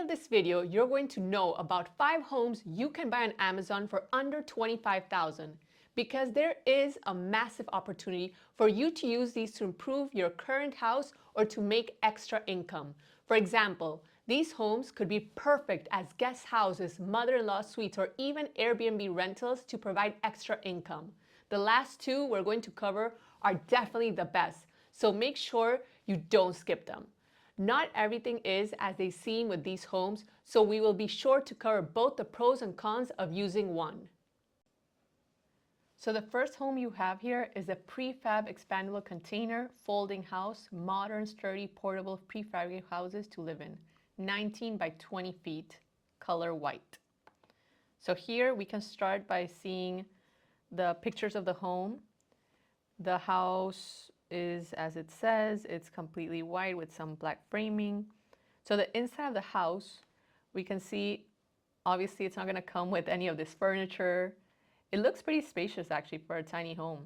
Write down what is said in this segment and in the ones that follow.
of this video, you're going to know about 5 homes you can buy on Amazon for under $25,000 because there is a massive opportunity for you to use these to improve your current house or to make extra income. For example, these homes could be perfect as guest houses, mother-in-law suites, or even Airbnb rentals to provide extra income. The last 2 we're going to cover are definitely the best, so make sure you don't skip them. Not everything is as they seem with these homes, so we will be sure to cover both the pros and cons of using one. So the first home you have here is a prefab expandable container folding house, modern, sturdy, portable prefabricated houses to live in. 19 by 20 feet, color white. So here we can start by seeing the pictures of the home. The house is, as it says, it's completely white with some black framing. So the inside of the house, we can see, obviously it's not going to come with any of this furniture. It looks pretty spacious actually for a tiny home.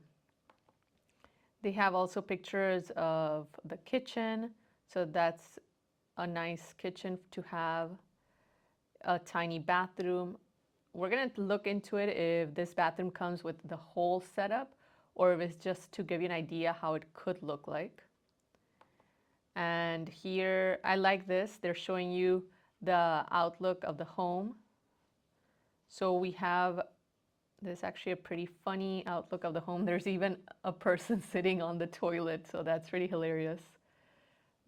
They have also pictures of the kitchen. So that's a nice kitchen to have, a tiny bathroom. We're going to look into it if this bathroom comes with the whole setup or if it's just to give you an idea how it could look like. And here, I like this. They're showing you the outlook of the home. So we have this actually a pretty funny outlook of the home. There's even a person sitting on the toilet, so that's pretty hilarious.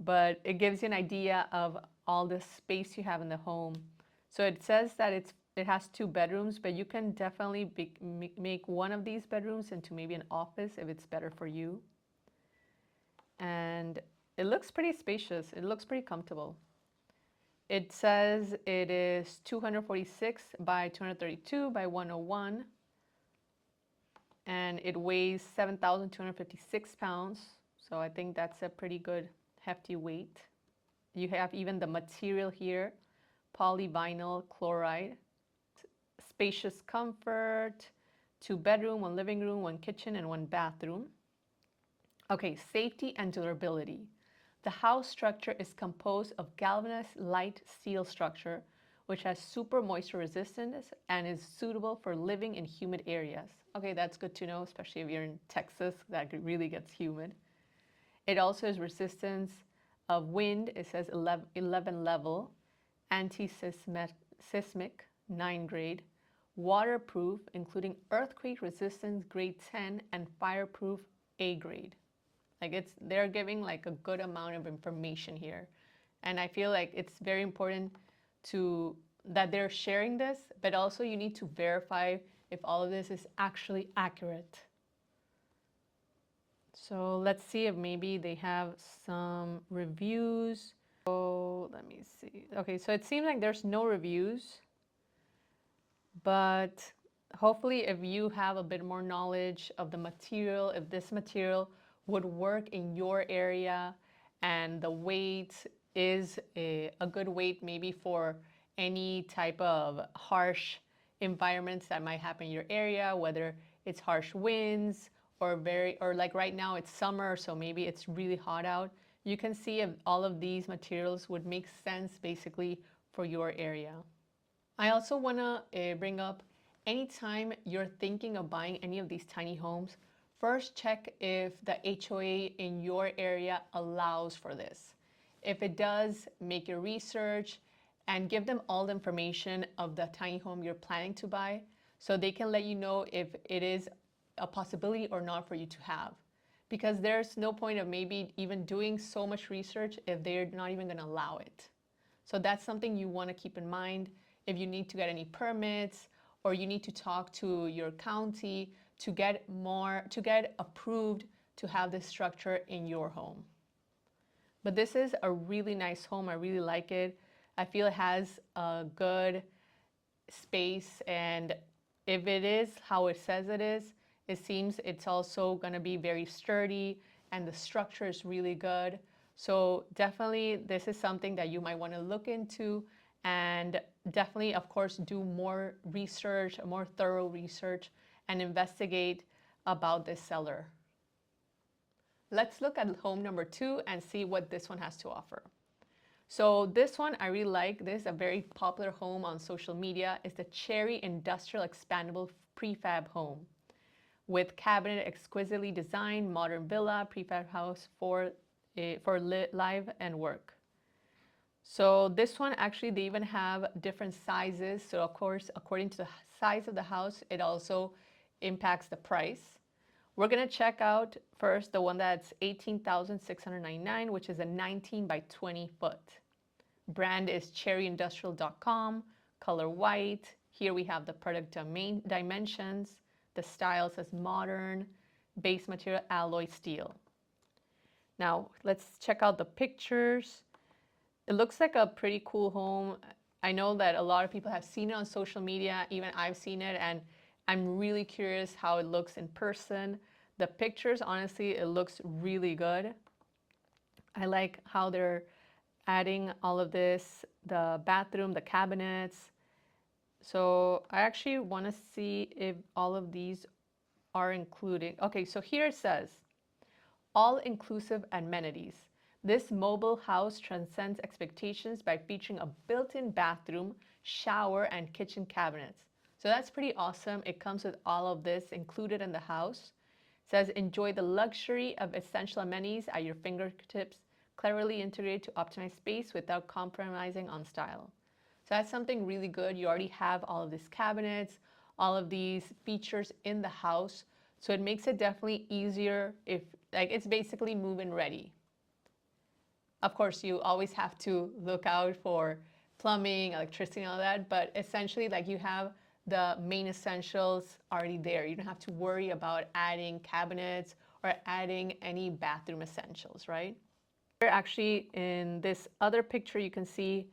But it gives you an idea of all the space you have in the home. So it says that it has 2 bedrooms, but you can definitely make one of these bedrooms into maybe an office if it's better for you. And it looks pretty spacious. It looks pretty comfortable. It says it is 246 by 232 by 101. And it weighs 7,256 pounds. So I think that's a pretty good hefty weight. You have even the material here, polyvinyl chloride. Spacious comfort, 2 bedroom, 1 living room, 1 kitchen, and 1 bathroom. Okay, safety and durability. The house structure is composed of galvanized light steel structure, which has super moisture resistance and is suitable for living in humid areas. Okay, that's good to know, especially if you're in Texas, that really gets humid. It also has resistance of wind. It says 11 level, anti-seismic 9 grade, waterproof, including earthquake resistance grade 10 and fireproof A grade. Like they're giving like a good amount of information here. And I feel like it's very important that they're sharing this, but also you need to verify if all of this is actually accurate. So let's see if maybe they have some reviews. So let me see. Okay, so it seems like there's no reviews, but hopefully if you have a bit more knowledge of the material, if this material would work in your area and the weight is a good weight maybe for any type of harsh environments that might happen in your area, whether it's harsh winds or like right now it's summer, so maybe it's really hot out. You can see if all of these materials would make sense basically for your area. I also want to bring up, anytime you're thinking of buying any of these tiny homes, first check if the HOA in your area allows for this. If it does, make your research and give them all the information of the tiny home you're planning to buy so they can let you know if it is a possibility or not for you to have. Because there's no point of maybe even doing so much research if they're not even going to allow it. So that's something you want to keep in mind if you need to get any permits or you need to talk to your county to get approved to have this structure in your home. But this is a really nice home. I really like it. I feel it has a good space, and if it is how it says it is, it seems it's also going to be very sturdy and the structure is really good. So definitely this is something that you might want to look into, and definitely, of course, do more research, more thorough research, and investigate about this seller. Let's look at home number 2 and see what this one has to offer. So this one I really like. This is a very popular home on social media. It's the Chery Industrial Expandable Prefab Home with cabinet exquisitely designed modern villa prefab house for live and work. So this one actually they even have different sizes. So of course, according to the size of the house, it also impacts the price. We're gonna check out first the one that's 18,699, which is a 19 by 20 foot. Brand is cheryindustrial.com, color white. Here we have the product dimensions. The style says modern, base material alloy steel. Now let's check out the pictures. It looks like a pretty cool home. I know that a lot of people have seen it on social media, even I've seen it, and I'm really curious how it looks in person. The pictures, honestly, it looks really good. I like how they're adding all of this, the bathroom, the cabinets. So I actually want to see if all of these are included. Okay, so here it says, all-inclusive amenities. This mobile house transcends expectations by featuring a built-in bathroom, shower, and kitchen cabinets. So that's pretty awesome. It comes with all of this included in the house. It says, enjoy the luxury of essential amenities at your fingertips, cleverly integrated to optimize space without compromising on style. So that's something really good. You already have all of these cabinets, all of these features in the house. So it makes it definitely easier if, like, it's basically move-in ready. Of course, you always have to look out for plumbing, electricity, and all that, but essentially, like, you have the main essentials already there. You don't have to worry about adding cabinets or adding any bathroom essentials, right? Here, actually, in this other picture, you can see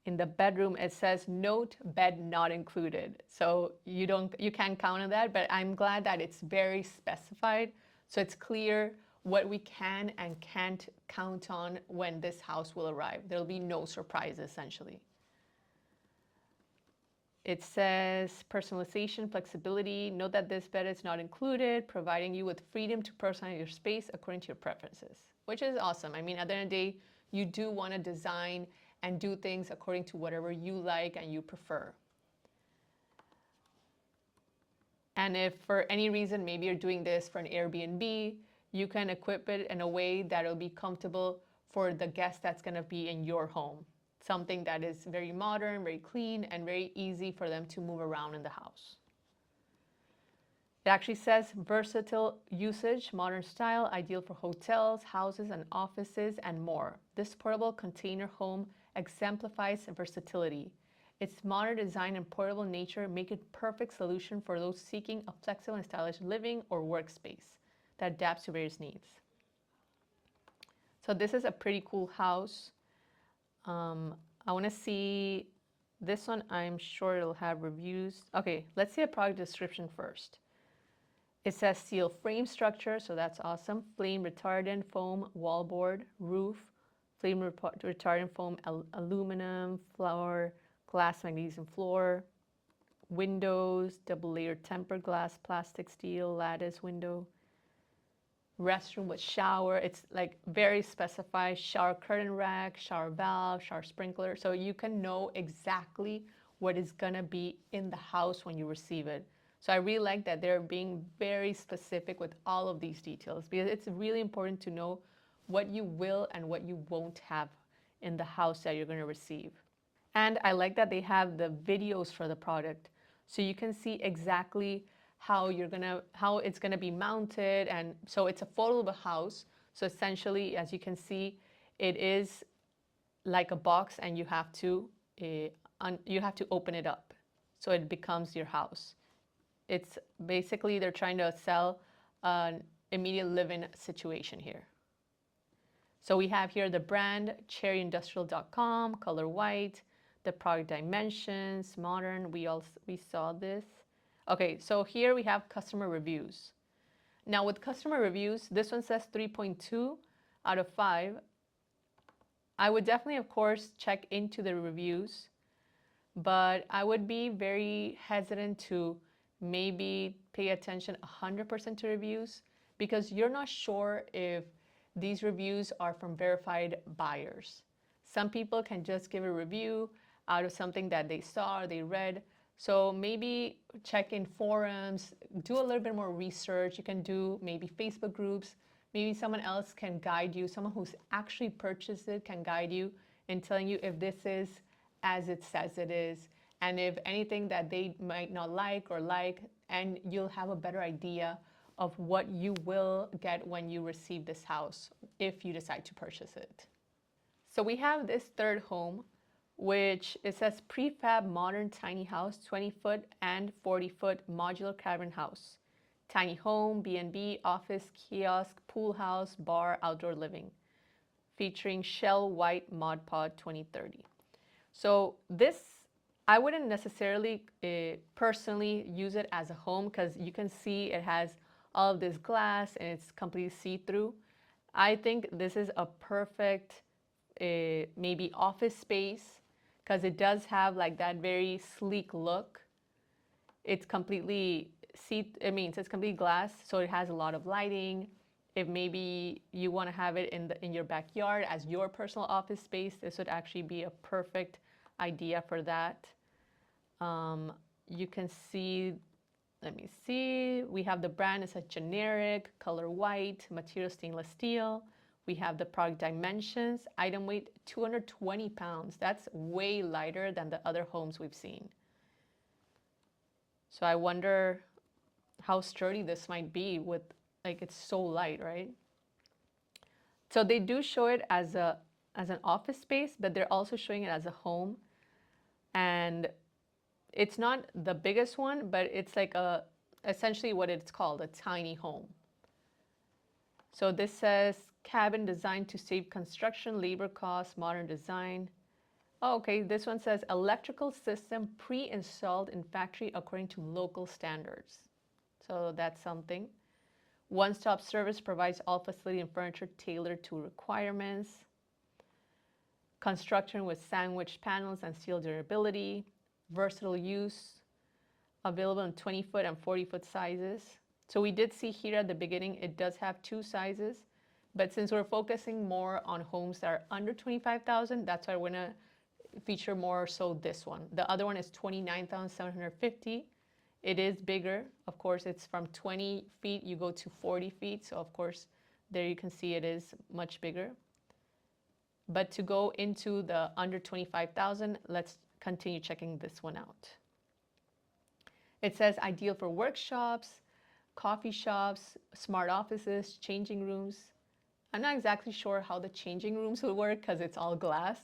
in the bedroom, it says note bed not included. So you can't count on that, but I'm glad that it's very specified. So it's clear what we can and can't count on when this house will arrive. There'll be no surprise, essentially. It says personalization, flexibility. Note that this bed is not included, providing you with freedom to personalize your space according to your preferences, which is awesome. I mean, at the end of the day, you do want to design and do things according to whatever you like and you prefer. And if for any reason, maybe you're doing this for an Airbnb, you can equip it in a way that it'll be comfortable for the guest that's going to be in your home. Something that is very modern, very clean, and very easy for them to move around in the house. It actually says versatile usage, modern style, ideal for hotels, houses, and offices, and more. This portable container home exemplifies versatility. Its modern design and portable nature make it a perfect solution for those seeking a flexible and stylish living or workspace that adapts to various needs. So this is a pretty cool house. I want to see this one. I'm sure it'll have reviews. Okay, let's see a product description first. It says steel frame structure, so that's awesome. Flame retardant foam wallboard, roof, flame retardant foam aluminum, floor, glass magnesium floor, windows, double layered tempered glass, plastic steel, lattice window, restroom with shower. It's like very specified, shower curtain rack, shower valve, shower sprinkler. So you can know exactly what is gonna be in the house when you receive it. So I really like that they're being very specific with all of these details, because it's really important to know what you will and what you won't have in the house that you're gonna receive. And I like that they have the videos for the product. So you can see exactly how it's gonna be mounted. And so it's a photo of a house. So essentially, as you can see, it is like a box, and you have to open it up. So it becomes your house. It's basically, they're trying to sell an immediate live-in situation here. So we have here the brand, cheryindustrial.com, color white, the product dimensions, modern, we saw this. Okay, so here we have customer reviews. Now with customer reviews, this one says 3.2 out of 5. I would definitely, of course, check into the reviews, but I would be very hesitant to maybe pay attention 100% to reviews, because you're not sure if these reviews are from verified buyers. Some people can just give a review out of something that they saw or they read. So maybe check in forums, do a little bit more research. You can do maybe Facebook groups. Maybe someone else can guide you. Someone who's actually purchased it can guide you in telling you if this is as it says it is, and if anything that they might not like, and you'll have a better idea of what you will get when you receive this house if you decide to purchase it. So we have this third home, which it says prefab modern tiny house, 20-foot and 40-foot modular cabin house. Tiny home, B&B, office, kiosk, pool house, bar, outdoor living. Featuring shell white Mod Pod 2030. So this, I wouldn't necessarily personally use it as a home because you can see it has all of this glass and it's completely see-through. I think this is a perfect maybe office space because it does have like that very sleek look. It's completely it's completely glass, so it has a lot of lighting. If maybe you want to have it in your backyard as your personal office space, this would actually be a perfect idea for that. You can see, let me see, we have the brand is a generic, color white, material stainless steel. We have the product dimensions, item weight 220 pounds. That's way lighter than the other homes we've seen. So I wonder how sturdy this might be with, like, it's so light, right? So they do show it as an office space, but they're also showing it as a home. And it's not the biggest one, but it's like essentially what it's called, a tiny home. So this says cabin designed to save construction, labor costs, modern design. Oh, okay, this one says electrical system pre-installed in factory according to local standards. So that's something. One-stop service provides all facility and furniture tailored to requirements. Construction with sandwich panels and steel durability. Versatile use. Available in 20-foot and 40-foot sizes. So we did see here at the beginning, it does have two sizes. But since we're focusing more on homes that are under 25,000, that's why we're going to feature more so this one. The other one is 29,750. It is bigger. Of course, it's from 20 feet, you go to 40 feet. So of course, there you can see it is much bigger. But to go into the under 25,000, let's continue checking this one out. It says ideal for workshops, coffee shops, smart offices, changing rooms. I'm not exactly sure how the changing rooms will work because it's all glass,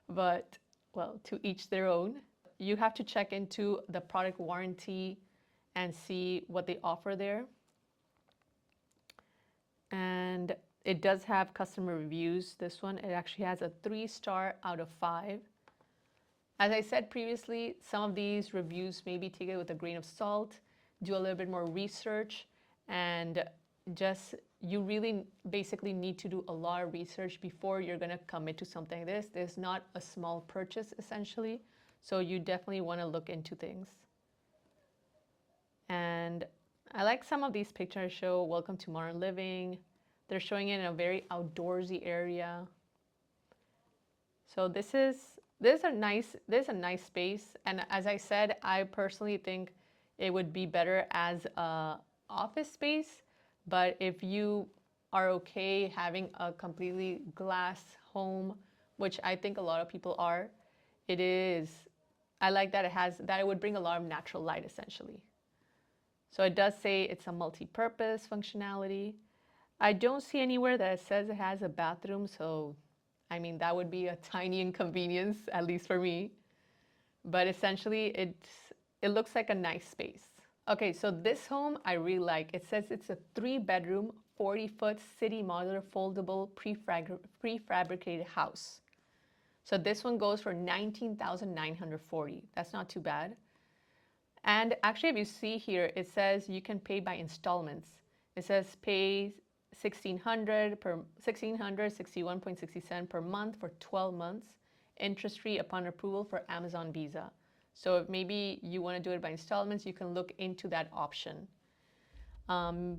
but well, to each their own. You have to check into the product warranty and see what they offer there. And it does have customer reviews, this one. It actually has a 3-star out of 5. As I said previously, some of these reviews maybe take it with a grain of salt, do a little bit more research, and just you really basically need to do a lot of research before you're going to commit to something like this. This is not a small purchase, essentially, so you definitely want to look into things. And I like some of these pictures show welcome to modern living. They're showing it in a very outdoorsy area. So this is a nice space, and as I said, I personally think it would be better as a office space. But if you are okay having a completely glass home, which I think a lot of people are, I like that it would bring a lot of natural light essentially. So it does say it's a multi-purpose functionality. I don't see anywhere that it says it has a bathroom, so I mean, that would be a tiny inconvenience, at least for me. But essentially, it looks like a nice space. Okay, so this home I really like. It says it's a 3-bedroom, 40-foot city modular foldable prefabricated house. So this one goes for $19,940. That's not too bad. And actually, if you see here, it says you can pay by installments. It says pay $1,661.60 per month for 12 months, interest-free upon approval for Amazon Visa. So if maybe you want to do it by installments, you can look into that option.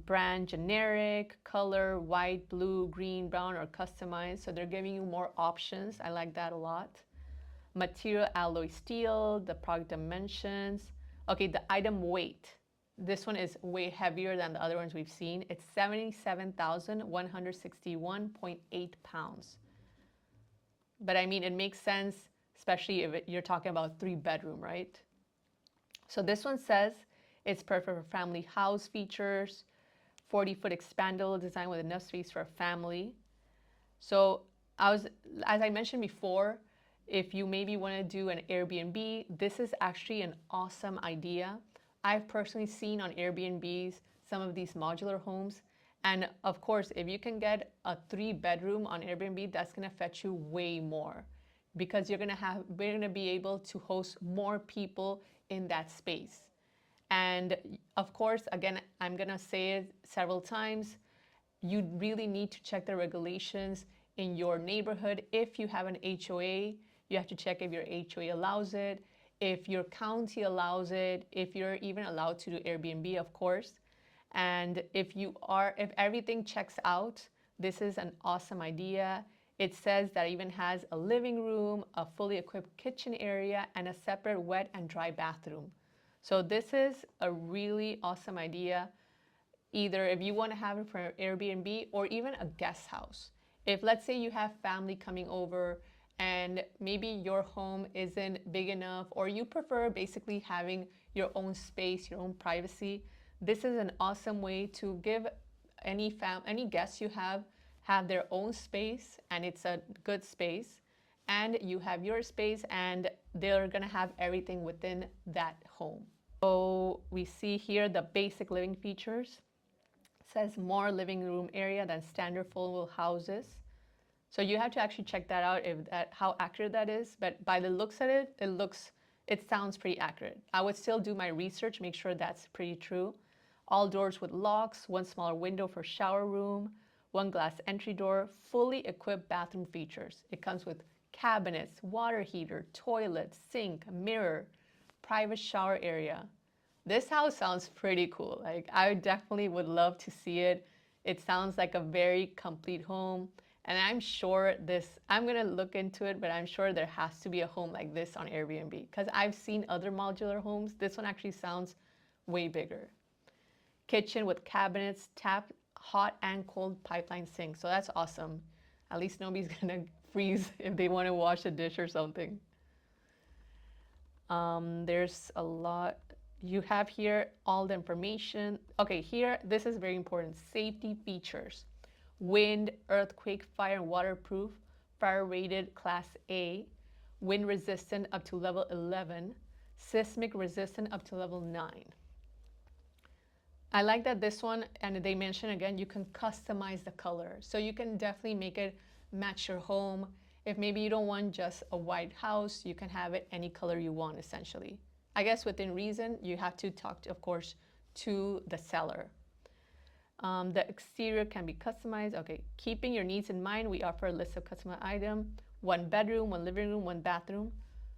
Brand generic, color white, blue, green, brown, or customized. So they're giving you more options. I like that a lot. Material alloy steel, the product dimensions. Okay, the item weight. This one is way heavier than the other ones we've seen. It's 77,161.8 pounds. But I mean, it makes sense, especially if you're talking about 3-bedroom, right? So this one says it's perfect for family house features, 40-foot expandable design with enough space for a family. So as I mentioned before, if you maybe want to do an Airbnb, this is actually an awesome idea. I've personally seen on Airbnbs some of these modular homes. And of course, if you can get a 3-bedroom on Airbnb, that's going to fetch you way more because we're going to be able to host more people in that space. And of course, again, I'm going to say it several times, you really need to check the regulations in your neighborhood. If you have an HOA, you have to check if your HOA allows it, if your county allows it, if you're even allowed to do Airbnb, of course. And if everything checks out, this is an awesome idea. It says that it even has a living room, a fully equipped kitchen area, and a separate wet and dry bathroom. So this is a really awesome idea, either if you want to have it for Airbnb or even a guest house. If let's say you have family coming over and maybe your home isn't big enough or you prefer basically having your own space, your own privacy, this is an awesome way to give any guests you have their own space, and it's a good space, and you have your space, and they're gonna have everything within that home. So we see here the basic living features. It says more living room area than standard full houses. So you have to actually check that out, how accurate that is. But by the looks of it, it sounds pretty accurate. I would still do my research, make sure that's pretty true. All doors with locks, one smaller window for shower room, one glass entry door, fully equipped bathroom features. It comes with cabinets, water heater, toilet, sink, mirror, private shower area. This house sounds pretty cool. Like, I definitely would love to see it. It sounds like a very complete home. And I'm sure I'm gonna look into it, but I'm sure there has to be a home like this on Airbnb because I've seen other modular homes. This one actually sounds way bigger. Kitchen with cabinets, tap, hot and cold pipeline sink. So that's awesome. At least nobody's gonna freeze if they want to wash a dish or something. There's a lot. You have here all the information. Okay, here, this is very important. Safety features. Wind, earthquake, fire, and waterproof, fire rated class A, wind resistant up to level 11, seismic resistant up to level 9. I like that this one, and they mention again, you can customize the color. So you can definitely make it match your home. If maybe you don't want just a white house, you can have it any color you want, essentially. I guess within reason, you have to talk, of course, to the seller. The exterior can be customized. Okay, keeping your needs in mind, we offer a list of customized items. 1 bedroom, 1 living room, 1 bathroom.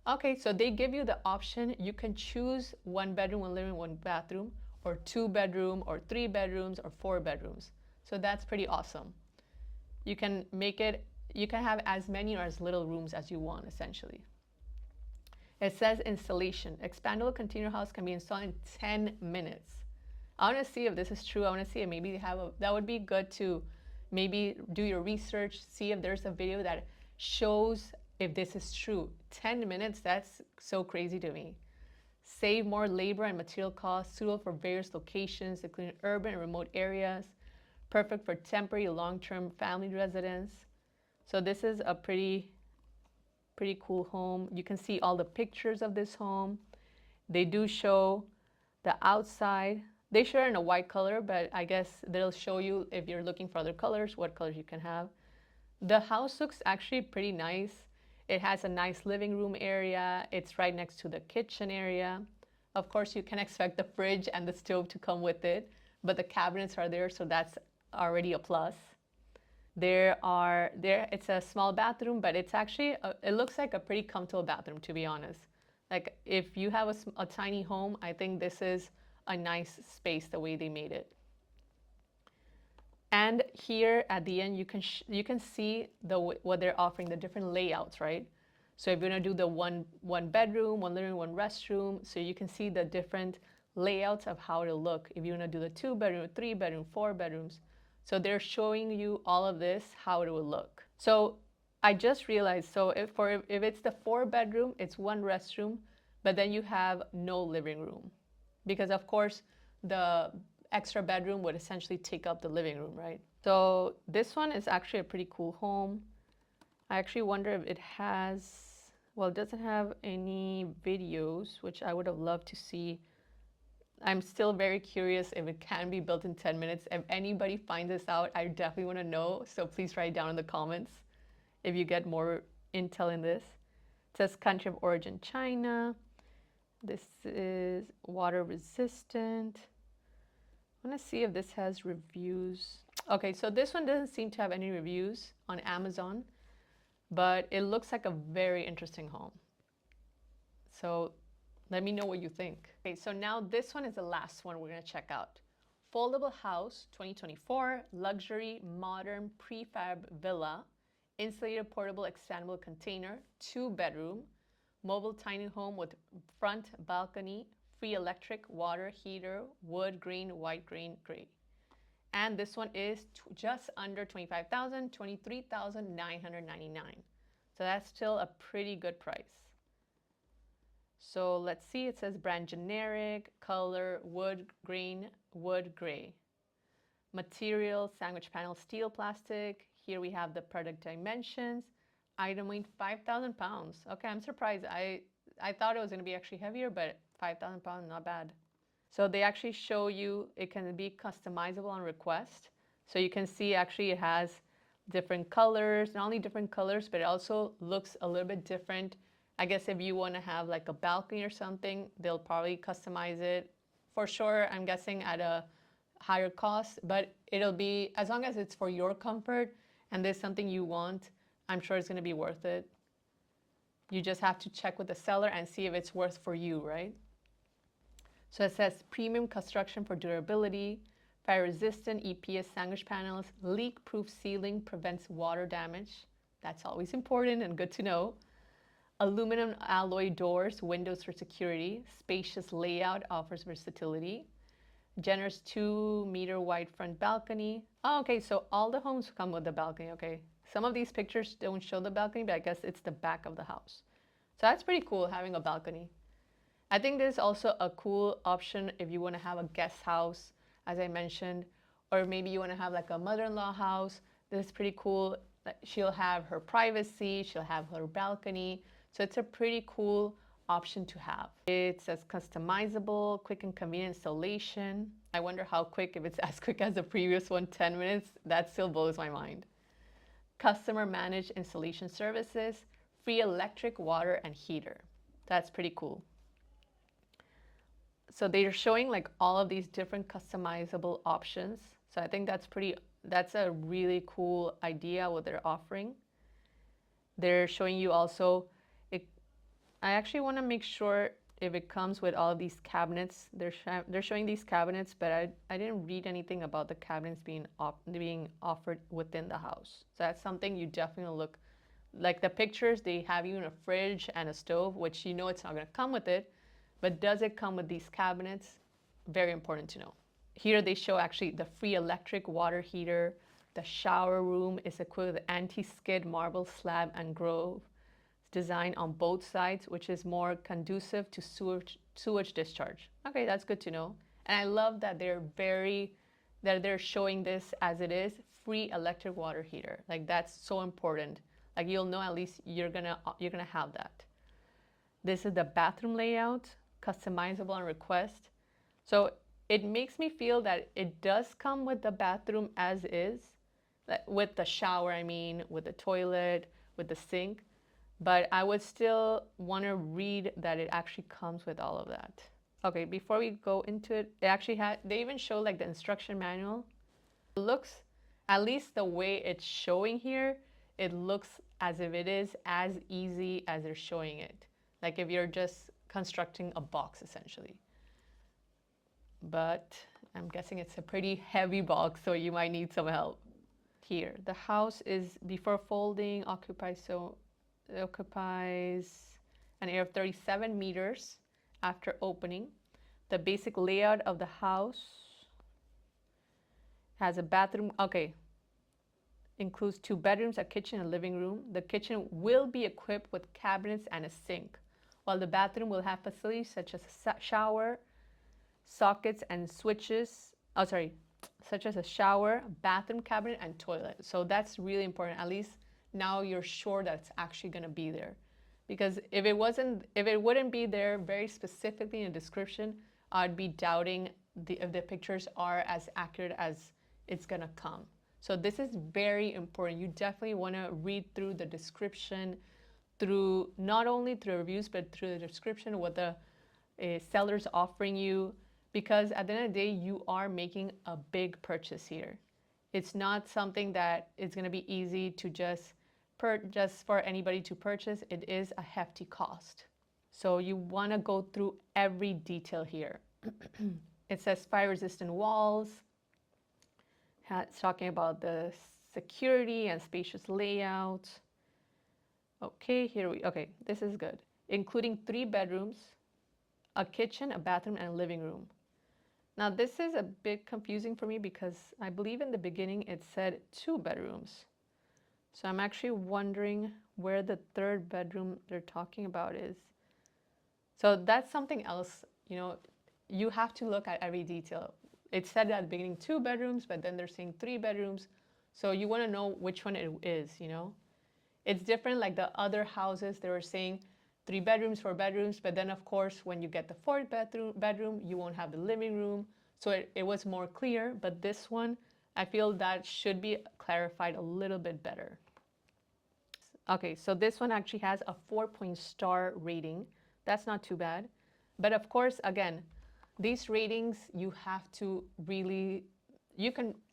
Okay, so they give you the option. You can choose 1 bedroom, 1 living room, 1 bathroom, or 2 bedroom, or 3 bedrooms, or 4 bedrooms. So that's pretty awesome. You can have as many or as little rooms as you want, essentially. It says installation. Expandable container house can be installed in 10 minutes. I want to see if this is true. I want to see if maybe they have that would be good to maybe do your research, see if there's a video that shows if this is true. 10 minutes, that's so crazy to me. Save more labor and material costs, suitable for various locations, including urban and remote areas, perfect for temporary long-term family residence. So this is a pretty cool home. You can see all the pictures of this home. They do show the outside. They show it in a white color, but I guess they'll show you if you're looking for other colors, what colors you can have. The house looks actually pretty nice. It has a nice living room area. It's right next to the kitchen area. Of course, you can expect the fridge and the stove to come with it, but the cabinets are there, so that's already a plus. It's a small bathroom, but it's actually, it looks like a pretty comfortable bathroom, to be honest. Like, if you have a tiny home, I think this is a nice space the way they made it. And here at the end, you can see what they're offering, the different layouts, right? So if you're gonna do the one bedroom, one living room, one restroom, so you can see the different layouts of how it'll look. If you're gonna do the 2 bedroom, 3 bedroom, 4 bedrooms, so they're showing you all of this, how it will look. So I just realized, so if it's the 4 bedroom, it's one restroom, but then you have no living room, because of course the extra bedroom would essentially take up the living room, right? So this one is actually a pretty cool home. I actually wonder if it has, well, it doesn't have any videos, which I would have loved to see. I'm still very curious if it can be built in 10 minutes. If anybody finds this out, I definitely want to know. So please write down in the comments if you get more intel in this. It says country of origin, China. This is water resistant. I want to see if this has reviews. Okay, so this one doesn't seem to have any reviews on Amazon, but it looks like a very interesting home. So let me know what you think. Okay, so now this one is the last one we're gonna check out. Foldable house 2024, luxury, modern, prefab villa, insulated portable expandable container, 2 bedroom, mobile tiny home with front balcony, free electric, water heater, wood grain, white grain, gray. And this one is just under 25,000, 23,999. So that's still a pretty good price. So let's see, it says brand generic, color, wood grain, wood gray. Material, sandwich panel, steel plastic. Here we have the product dimensions. Item weight 5,000 pounds. Okay, I'm surprised. I thought it was gonna be actually heavier, but 5,000 pounds, not bad. So they actually show you it can be customizable on request. So you can see actually it has different colors, not only different colors, but it also looks a little bit different. I guess if you want to have like a balcony or something, they'll probably customize it for sure. I'm guessing at a higher cost, but it'll be, as long as it's for your comfort and there's something you want, I'm sure it's going to be worth it. You just have to check with the seller and see if it's worth for you, right? So it says premium construction for durability, fire resistant EPS sandwich panels, leak proof ceiling prevents water damage. That's always important and good to know. Aluminum alloy doors, windows for security, spacious layout offers versatility. Generous 2-meter wide front balcony. Oh, okay, so all the homes come with a balcony, okay. Some of these pictures don't show the balcony, but I guess it's the back of the house. So that's pretty cool, having a balcony. I think there's also a cool option if you want to have a guest house, as I mentioned, or maybe you want to have like a mother-in-law house. This is pretty cool. She'll have her privacy, she'll have her balcony. So it's a pretty cool option to have. It says customizable, quick and convenient installation. I wonder how quick, if it's as quick as the previous one, 10 minutes, that still blows my mind. Customer managed installation services, free electric, water, and heater. That's pretty cool. So they're showing like all of these different customizable options. So I think that's a really cool idea what they're offering. They're showing you also, I actually want to make sure if it comes with all of these cabinets. They're showing these cabinets, but I didn't read anything about the cabinets being offered within the house. So that's something you definitely look, like the pictures, they have you in a fridge and a stove, which you know it's not going to come with it, but does it come with these cabinets? Very important to know. Here they show actually the free electric water heater. The shower room is equipped with anti-skid marble slab and grove design on both sides, which is more conducive to sewage discharge. Okay, that's good to know. And I love that they're showing this as it is, free electric water heater. Like that's so important. Like you'll know at least you're gonna have that. This is the bathroom layout, customizable on request. So it makes me feel that it does come with the bathroom as is, with the shower, I mean, with the toilet, with the sink. But I would still want to read that it actually comes with all of that. Okay, before we go into it, they even show like the instruction manual. It looks, at least the way it's showing here, it looks as if it is as easy as they're showing it. Like if you're just constructing a box essentially. But I'm guessing it's a pretty heavy box, so you might need some help. Here, the house is before folding occupies, so it occupies an area of 37 meters after opening. The basic layout of the house has a bathroom, okay, includes 2 bedrooms, a kitchen, and living room. The kitchen will be equipped with cabinets and a sink, while the bathroom will have facilities such as a shower, sockets and switches, such as a shower, bathroom cabinet, and toilet. So that's really important. At least now you're sure that it's actually going to be there. Because if it wouldn't be there very specifically in the description, I'd be doubting if the pictures are as accurate as it's going to come. So this is very important. You definitely want to read through the description, through not only through reviews, but through the description, what the seller's offering you, because at the end of the day, you are making a big purchase here. It's not something that is going to be easy to just for anybody to purchase. It is a hefty cost. So you want to go through every detail here. It says fire-resistant walls. It's talking about the security and spacious layout. Okay, this is good. Including 3 bedrooms, a kitchen, a bathroom, and a living room. Now this is a bit confusing for me because I believe in the beginning it said 2 bedrooms. So I'm actually wondering where the 3rd bedroom they're talking about is. So that's something else, you have to look at every detail. It said at the beginning 2 bedrooms, but then they're saying 3 bedrooms. So you want to know which one it is, It's different like the other houses, they were saying 3 bedrooms, 4 bedrooms, but then of course when you get the 4th bedroom, you won't have the living room. So it was more clear, but this one, I feel that should be clarified a little bit better. Okay, so this one actually has a 4-point star rating. That's not too bad. But of course, again, these ratings, you have to really,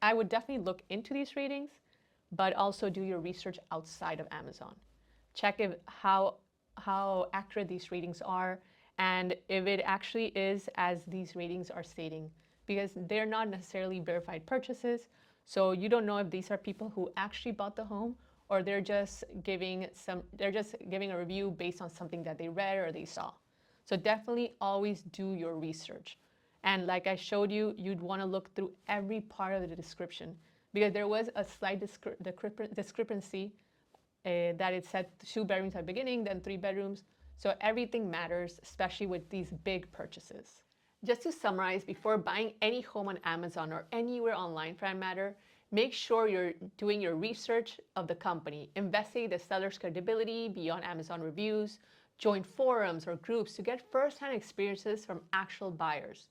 I would definitely look into these ratings, but also do your research outside of Amazon. Check how accurate these ratings are and if it actually is as these ratings are stating, because they're not necessarily verified purchases. So you don't know if these are people who actually bought the home or they're just giving a review based on something that they read or they saw. So definitely always do your research. And like I showed you, you'd want to look through every part of the description because there was a slight discrepancy that it said 2 bedrooms at the beginning, then 3 bedrooms. So everything matters, especially with these big purchases. Just to summarize, before buying any home on Amazon or anywhere online for that matter, make sure you're doing your research of the company. Investigate the seller's credibility beyond Amazon reviews. Join forums or groups to get first-hand experiences from actual buyers.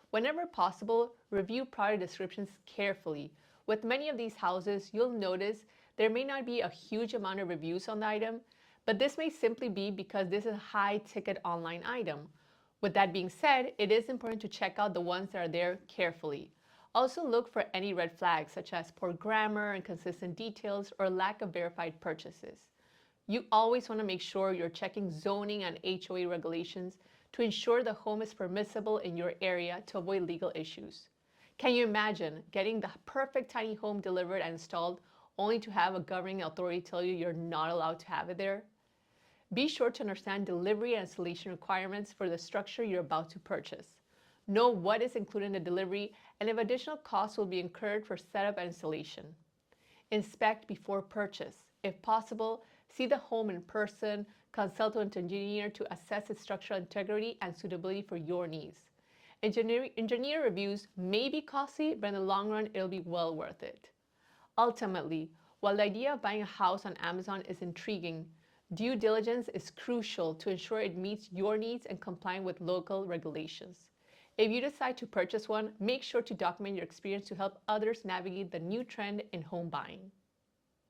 Whenever possible, review product descriptions carefully. With many of these houses, you'll notice there may not be a huge amount of reviews on the item, but this may simply be because this is a high-ticket online item. With that being said, it is important to check out the ones that are there carefully. Also look for any red flags such as poor grammar, inconsistent details, or lack of verified purchases. You always want to make sure you're checking zoning and HOA regulations to ensure the home is permissible in your area to avoid legal issues. Can you imagine getting the perfect tiny home delivered and installed only to have a governing authority tell you you're not allowed to have it there? Be sure to understand delivery and installation requirements for the structure you're about to purchase. Know what is included in the delivery and if additional costs will be incurred for setup and installation. Inspect before purchase. If possible, see the home in person, consult with an engineer to assess its structural integrity and suitability for your needs. Engineer reviews may be costly, but in the long run, it'll be well worth it. Ultimately, while the idea of buying a house on Amazon is intriguing, due diligence is crucial to ensure it meets your needs and complying with local regulations. If you decide to purchase one, make sure to document your experience to help others navigate the new trend in home buying.